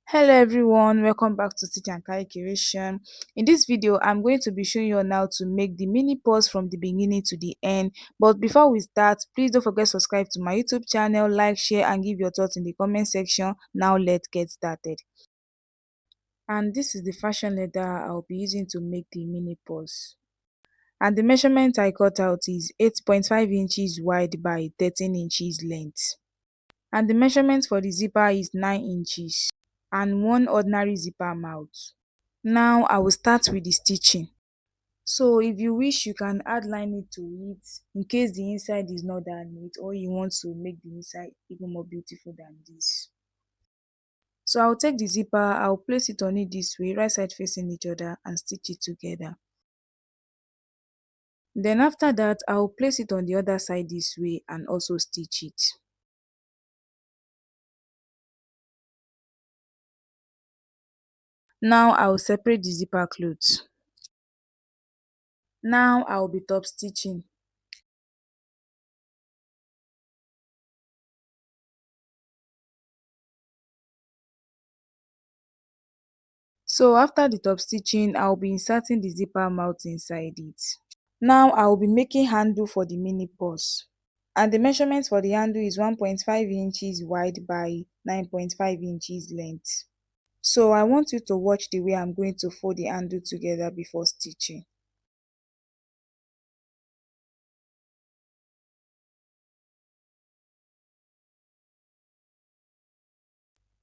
Hello everyone, welcome back to Stitch and Kai Creation. In this video, I'm going to be showing you on how to make the mini purse from the beginning to the end. But before we start, please don't forget to subscribe to my YouTube channel, like, share and give your thoughts in the comment section. Now let's get started. And this is the fashion leather I'll be using to make the mini purse. And the measurement I cut out is 8.5 inches wide by 13 inches length. And the measurement for the zipper is 9 inches. And one ordinary zipper mouth. Now I will start with the stitching. So if you wish, you can add lining to it in case the inside is not that neat or you want to make the inside even more beautiful than this. So I'll take the zipper, I'll place it on it this way, right side facing each other, and stitch it together. Then after that, I'll place it on the other side this way and also stitch it. Now I'll separate the zipper clothes. Now I'll be top stitching. So after the top stitching, I'll be inserting the zipper mouth inside it. Now I will be making handle for the mini purse, and the measurement for the handle is 1.5 inches wide by 9.5 inches length. So I want you to watch the way I'm going to fold the handle together before stitching.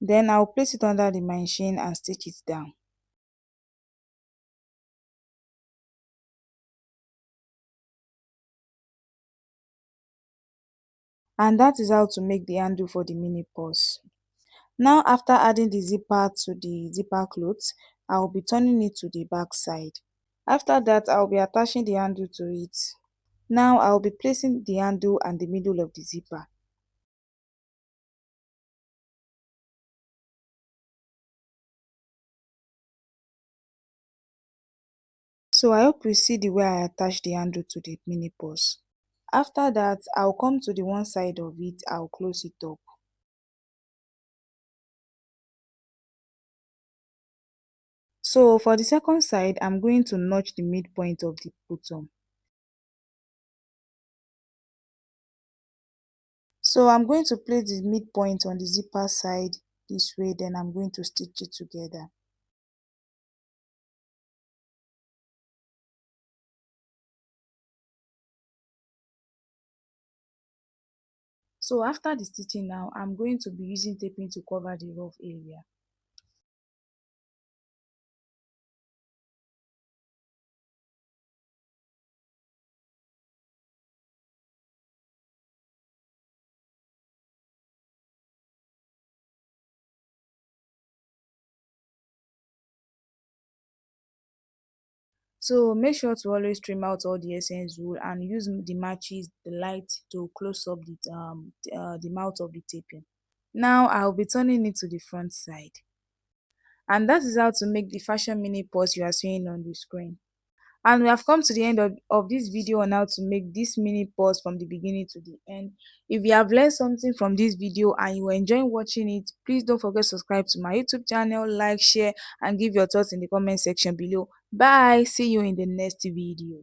Then I'll place it under the machine and stitch it down. And that is how to make the handle for the mini purse. Now after adding the zipper to the zipper cloth, I will be turning it to the back side. After that, I will be attaching the handle to it. Now I will be placing the handle and the middle of the zipper. So I hope you see the way I attach the handle to the mini purse. After that, I'll come to the one side of it, I'll close it up. So for the second side, I'm going to notch the midpoint of the bottom. So I'm going to place the midpoint on the zipper side this way, then I'm going to stitch it together. So after the stitching now, I'm going to be using taping to cover the rough area. So make sure to always trim out all the excess wool and use the matches, the light to close up the mouth of the taping. Now I'll be turning it to the front side. And that is how to make the fashion mini purse you are seeing on the screen. And we have come to the end of this video on how to make this mini purse from the beginning to the end. If you have learned something from this video and you are enjoying watching it, please don't forget to subscribe to my YouTube channel, like, share and give your thoughts in the comment section below. Bye, see you in the next video.